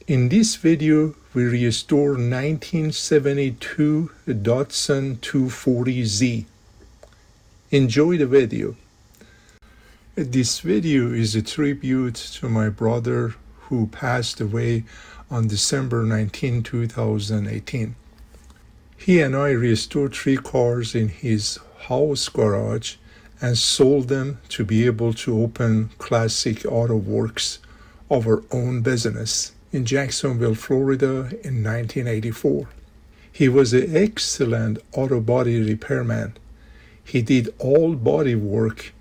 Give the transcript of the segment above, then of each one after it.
In this video, we restore 1972 Datsun 240Z. Enjoy the video. This video is a tribute to my brother who passed away on December 19, 2018. He and I restored 3 cars in his house garage and sold them to be able to open Classic Auto Works of our own business in Jacksonville, Florida in 1984. He was an excellent auto body repairman. He did all body work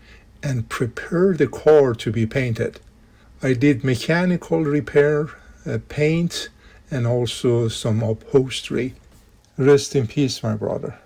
and prepared the car to be painted. I did mechanical repair, paint, and also some upholstery. Rest in peace, my brother.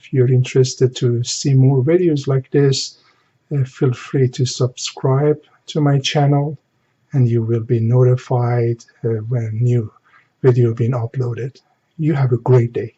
If you're interested to see more videos like this, feel free to subscribe to my channel and you will be notified when a new video being uploaded. You have a great day.